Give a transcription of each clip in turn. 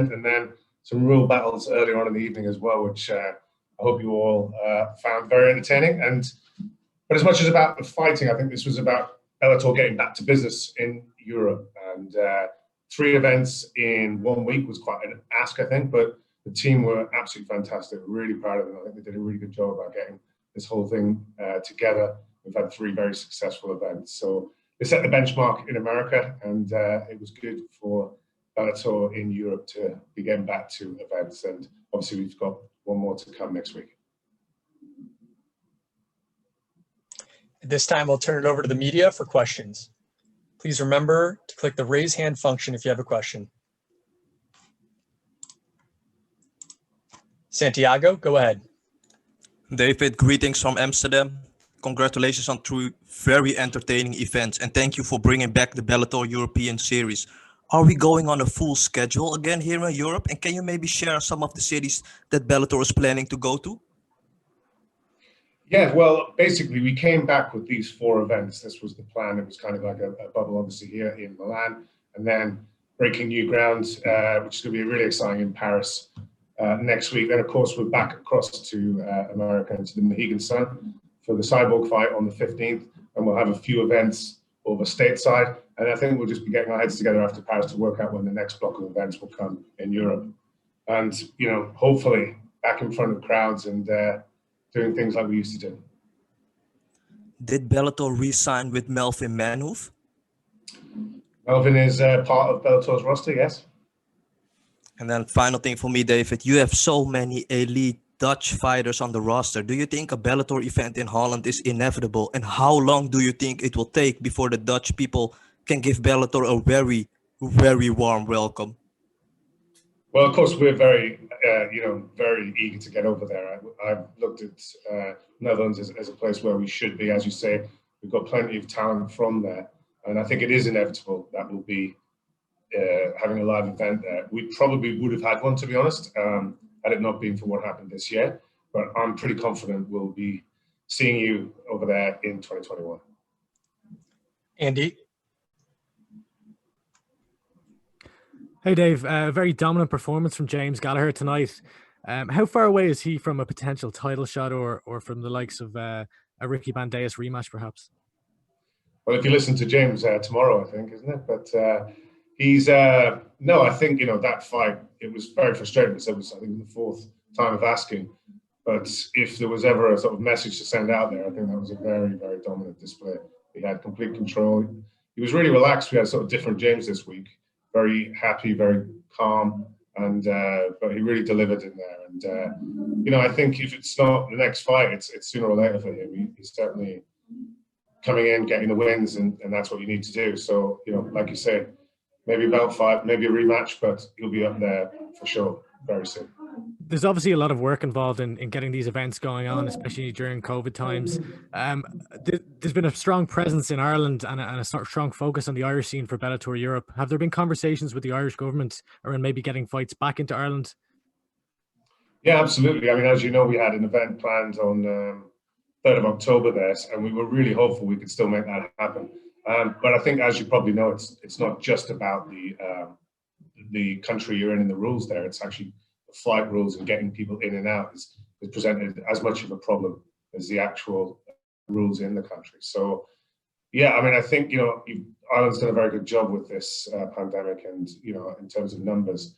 and then some real battles earlier on in the evening as well, which I hope you all found very entertaining. But as much as about the fighting, I think this was about Bellator getting back to business in Europe. And 3 events in 1 week was quite an ask, I think, but the team were absolutely fantastic. Really proud of them. I think they did a really good job about getting this whole thing together. We've had 3 very successful events. So they set the benchmark in America, and it was good for Bellator in Europe to be getting back to events. And obviously we've got 1 more to come next week. At this time, I'll turn it over to the media for questions. Please remember to click the raise hand function if you have a question. Santiago, go ahead. David, greetings from Amsterdam. Congratulations on 3 very entertaining events, and thank you for bringing back the Bellator European Series. Are we going on a full schedule again here in Europe? And can you maybe share some of the cities that Bellator is planning to go to? Yeah, well, basically, we came back with these 4 events. This was the plan. It was kind of like a bubble, obviously, here in Milan, and then breaking new ground, which is going to be really exciting in Paris next week. Then, of course, we're back across to America and to the Mohegan Sun for the Cyborg fight on the 15th, and we'll have a few events over stateside. And I think we'll just be getting our heads together after Paris to work out when the next block of events will come in Europe. And, you know, hopefully back in front of crowds and doing things like we used to do. Did Bellator re-sign with Melvin Manhoef? Melvin is part of Bellator's roster, yes. And then final thing for me, David, you have so many elite Dutch fighters on the roster. Do you think a Bellator event in Holland is inevitable? And how long do you think it will take before the Dutch people can give Bellator a very, very warm welcome? Well, of course, we're very, very eager to get over there. I've looked at Netherlands as a place where we should be. As you say, we've got plenty of talent from there. And I think it is inevitable that we'll be having a live event there. We probably would have had one, to be honest, had it not been for what happened this year. But I'm pretty confident we'll be seeing you over there in 2021. Andy? Hey, Dave. A very dominant performance from James Gallagher tonight. How far away is he from a potential title shot or from the likes of a Ricky Bandejas rematch, perhaps? Well, if you listen to James tomorrow, I think, isn't it? But he's no, I think, that fight, it was very frustrating. It was, I think, the 4th time of asking. But if there was ever a sort of message to send out there, I think that was a very, very dominant display. He had complete control. He was really relaxed. We had sort of different James this week. Very happy, very calm, and but he really delivered in there. And I think if it's not the next fight, it's sooner or later for him. He's certainly coming in, getting the wins, and that's what you need to do. So like you say, maybe a belt fight, maybe a rematch, but he'll be up there for sure very soon. There's obviously a lot of work involved in getting these events going on, especially during COVID times. There's been a strong presence in Ireland and a sort of strong focus on the Irish scene for Bellator Europe. Have there been conversations with the Irish government around maybe getting fights back into Ireland? Yeah, absolutely. I mean, as you know, we had an event planned on 3rd of October there, and we were really hopeful we could still make that happen. But I think, as you probably know, it's not just about the country you're in and the rules there. It's actually the flight rules and getting people in and out is presented as much of a problem as the actual rules in the country. So, yeah, I mean, I think, Ireland's done a very good job with this pandemic and, in terms of numbers.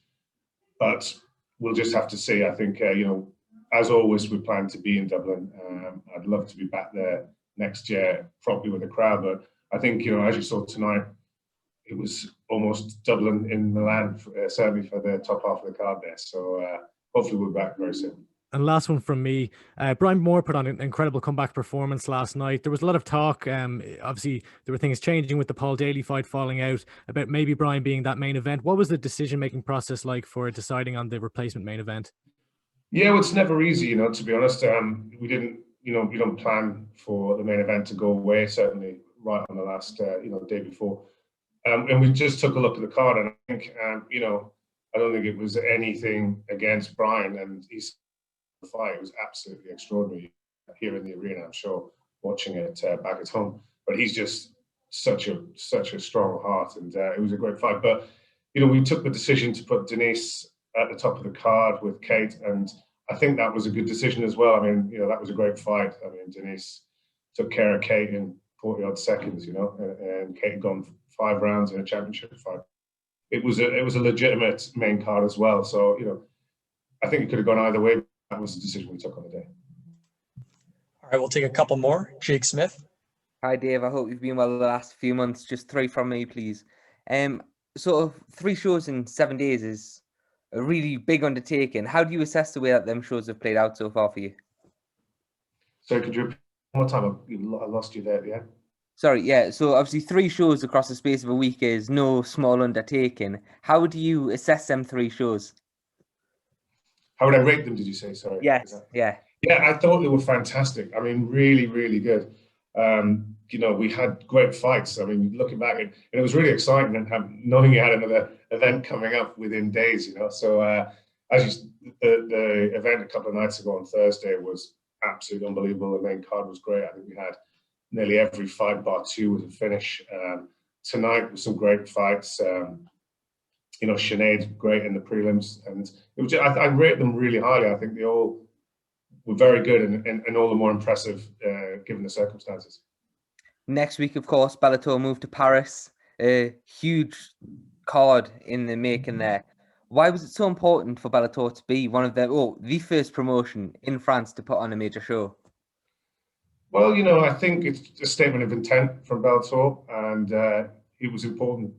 But we'll just have to see. I think, as always, we plan to be in Dublin. I'd love to be back there next year, probably with a crowd. But I think, as you saw tonight, it was almost Dublin in Milan, certainly for the top half of the card there. So hopefully we'll be back very soon. And last one from me, Brian Moore put on an incredible comeback performance last night. There was a lot of talk, obviously there were things changing with the Paul Daly fight falling out, about maybe Brian being that main event. What was the decision-making process like for deciding on the replacement main event? Yeah, well, it's never easy, to be honest. We didn't, we don't plan for the main event to go away, certainly right on the last, day before. And we just took a look at the card, and I think, I don't think it was anything against Brian, and he's the fight. It was absolutely extraordinary here in the arena, I'm sure, watching it back at home. But he's just such a strong heart, and it was a great fight. But we took the decision to put Denise at the top of the card with Kate, and I think that was a good decision as well. I mean, that was a great fight. I mean, Denise took care of Kate in 40-odd seconds, and Kate had gone 5 rounds in a championship fight. It was a legitimate main card as well. So, I think it could have gone either way. That was the decision we took on the day. All right, we'll take a couple more. Jake Smith. Hi, Dave. I hope you've been well the last few months. Just 3 from me, please. Sort of 3 shows in 7 days is a really big undertaking. How do you assess the way that them shows have played out so far for you? So could you repeat one more time? I lost you there at the end. Sorry, yeah. So obviously 3 shows across the space of a week is no small undertaking. How do you assess them 3 shows? How would I rate them, did you say? Sorry. Yes, yeah. Yeah, I thought they were fantastic. I mean, really, really good. We had great fights. I mean, looking back, and it was really exciting, and knowing you had another event coming up within days. So the event a couple of nights ago on Thursday was absolutely unbelievable. The main card was great. I think we had nearly every fight bar 2 with a finish. Tonight was some great fights. Sinead great in the prelims, and it was I rate them really highly. I think they all were very good and all the more impressive given the circumstances. Next week, of course, Bellator moved to Paris. A huge card in the making there. Why was it so important for Bellator to be one of the first promotion in France to put on a major show? Well, I think it's a statement of intent from Bellator, and it was important.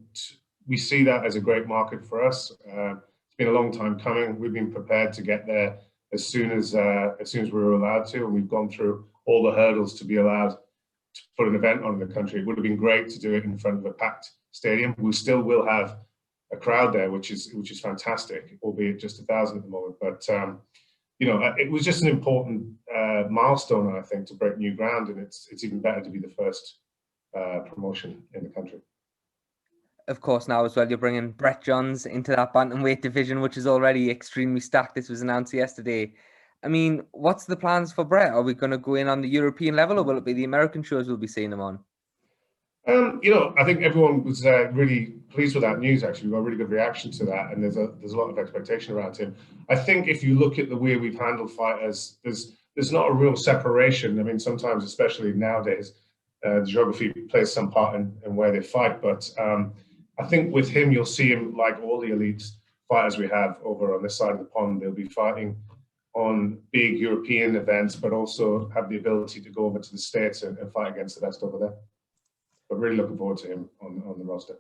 We see that as a great market for us. It's been a long time coming. We've been prepared to get there as soon as we were allowed to, and we've gone through all the hurdles to be allowed to put an event on in the country. It would have been great to do it in front of a packed stadium. We still will have a crowd there, which is fantastic, albeit just 1,000 at the moment. But it was just an important milestone, I think, to break new ground, and it's even better to be the first promotion in the country. Of course, now as well, you're bringing Brett Johns into that bantamweight division, which is already extremely stacked. This was announced yesterday. I mean, what's the plans for Brett? Are we going to go in on the European level, or will it be the American shows we'll be seeing him on? I think everyone was really pleased with that news. Actually, we got a really good reaction to that, and there's a lot of expectation around him. I think if you look at the way we've handled fighters, there's not a real separation. I mean, sometimes, especially nowadays, geography plays some part in where they fight, but I think with him, you'll see him like all the elite fighters we have over on this side of the pond. They'll be fighting on big European events, but also have the ability to go over to the States and fight against the best over there. But really looking forward to him on the roster.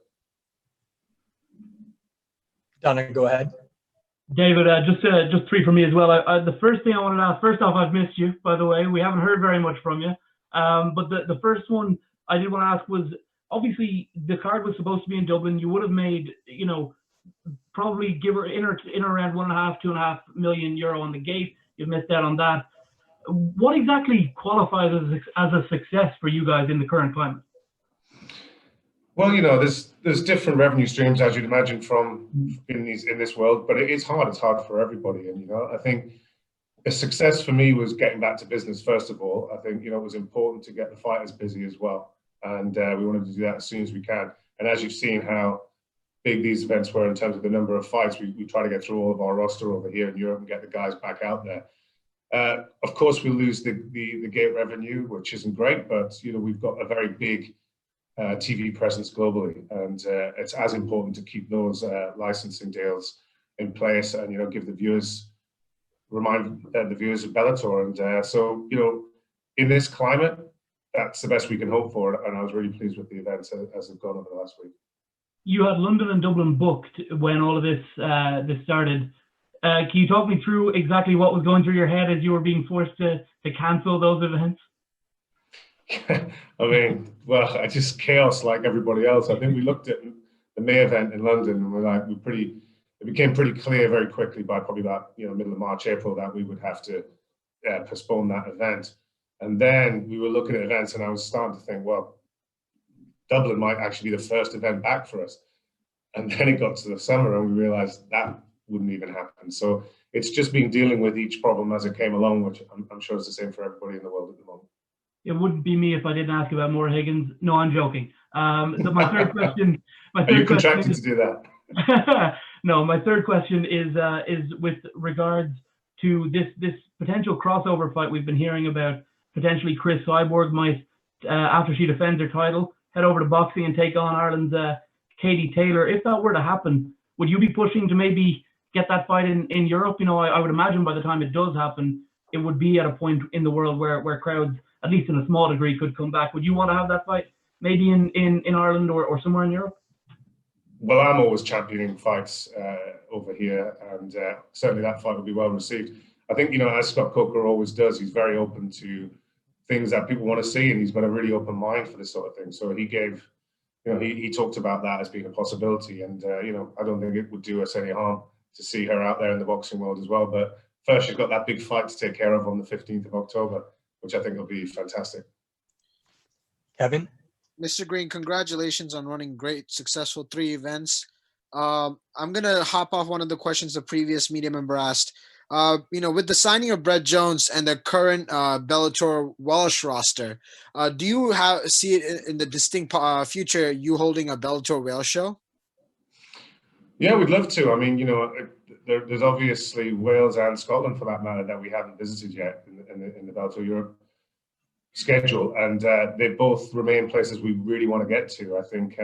Donna, go ahead. David, just 3 for me as well. The first thing I wanted to ask, first off, I've missed you, by the way. We haven't heard very much from you. But the first one I did want to ask was, obviously, the card was supposed to be in Dublin. You would have made, probably give or in around 1.5, 2.5 million euro on the gate. You've missed out on that. What exactly qualifies as a success for you guys in the current climate? Well, there's different revenue streams, as you'd imagine, from in this world, but it's hard. It's hard for everybody, and I think a success for me was getting back to business first of all. I think it was important to get the fighters busy as well, and we wanted to do that as soon as we can. And as you've seen how big these events were in terms of the number of fights, we try to get through all of our roster over here in Europe and get the guys back out there. Of course, we'll lose the gate revenue, which isn't great, but we've got a very big TV presence globally, and it's as important to keep those licensing deals in place and give remind the viewers of Bellator. And so in this climate, that's the best we can hope for, and I was really pleased with the events as they've gone over the last week. You had London and Dublin booked when all of this started. Can you talk me through exactly what was going through your head as you were being forced to cancel those events? I mean, well, I just chaos like everybody else. I think we looked at the May event in London, and it became pretty clear very quickly by probably about middle of March, April, that we would have to postpone that event. And then we were looking at events, and I was starting to think, well, Dublin might actually be the first event back for us. And then it got to the summer, and we realized that wouldn't even happen. So it's just been dealing with each problem as it came along, which I'm sure is the same for everybody in the world at the moment. It wouldn't be me if I didn't ask about Maura Higgins. No, I'm joking. So my third question. Are you contracted to do that? No, my third question is with regards to this potential crossover fight we've been hearing about. Potentially, Chris Cyborg might, after she defends her title, head over to boxing and take on Ireland's Katie Taylor. If that were to happen, would you be pushing to maybe get that fight in Europe? You know, I would imagine by the time it does happen, it would be at a point in the world where crowds, at least in a small degree, could come back. Would you want to have that fight maybe in Ireland or somewhere in Europe? Well, I'm always championing fights over here, and certainly that fight will be well received. I think, you know, as Scott Coker always does, he's very open to things that people want to see, and he's got a really open mind for this sort of thing. So he gave, you know, he talked about that as being a possibility, and you know, I don't think it would do us any harm to see her out there in the boxing world as well. But first, she's got that big fight to take care of on the 15th of October, which I think will be fantastic. Kevin? Mr. Green, congratulations on running great, successful 3 events. I'm going to hop off one of the questions the previous media member asked. You know, with the signing of Brett Jones and the current Bellator Welsh roster, do you see it in the distinct future you holding a Bellator Wales show? Yeah, we'd love to. I mean, you know, there's obviously Wales and Scotland, for that matter, that we haven't visited yet in the Bellator Europe schedule, and they both remain places we really want to get to. I think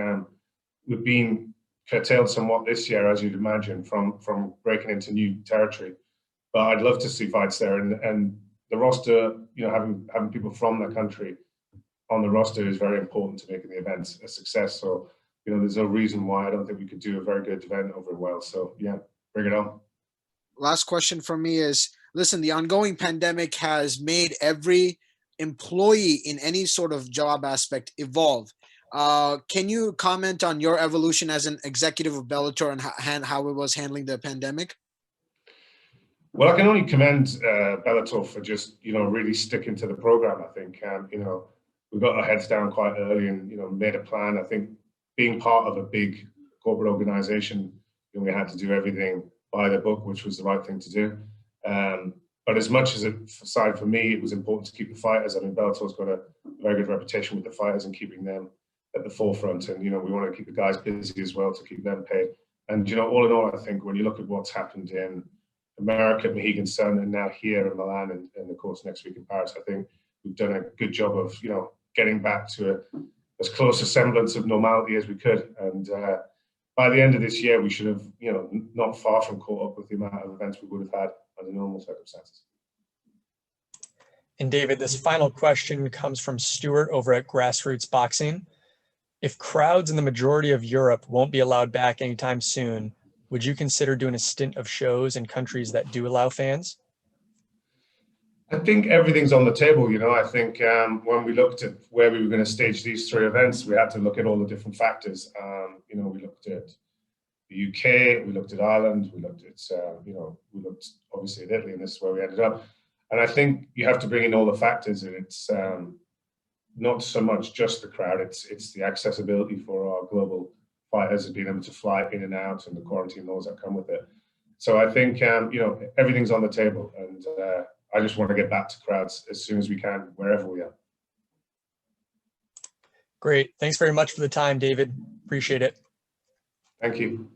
we've been curtailed somewhat this year, as you'd imagine, from breaking into new territory. But I'd love to see fights there, and the roster, you know, having people from the country on the roster is very important to making the event a success. So, you know, there's no reason why I don't think we could do a very good event over in Wales. So yeah, bring it on. Last question from me is, listen, the ongoing pandemic has made every employee in any sort of job aspect evolve. Can you comment on your evolution as an executive of Bellator and how it was handling the pandemic? Well, I can only commend Bellator for just, you know, really sticking to the program. I think, you know, we got our heads down quite early and, you know, made a plan. I think being part of a big corporate organization, you know, we had to do everything by the book, which was the right thing to do. But as much as aside for me, it was important to keep the fighters. I mean, Bellator's got a very good reputation with the fighters and keeping them at the forefront. And, you know, we want to keep the guys busy as well to keep them paid. And, you know, all in all, I think when you look at what's happened in America, Mohegan Sun, and now here in Milan, and of course next week in Paris, I think we've done a good job of, you know, getting back to as close a semblance of normality as we could. And by the end of this year, we should have, you know, not far from caught up with the amount of events we would have had under normal circumstances. And David, this final question comes from Stuart over at Grassroots Boxing. If crowds in the majority of Europe won't be allowed back anytime soon, would you consider doing a stint of shows in countries that do allow fans? I think everything's on the table. You know, I think when we looked at where we were going to stage these 3 events, we had to look at all the different factors. You know, we looked at the UK, we looked at Ireland, we looked at, you know, we looked obviously at Italy, and this is where we ended up. And I think you have to bring in all the factors, and it's not so much just the crowd, it's the accessibility for our global fighters and being able to fly in and out and the quarantine laws that come with it. So I think, you know, everything's on the table, and I just want to get back to crowds as soon as we can, wherever we are. Great. Thanks very much for the time, David. Appreciate it. Thank you.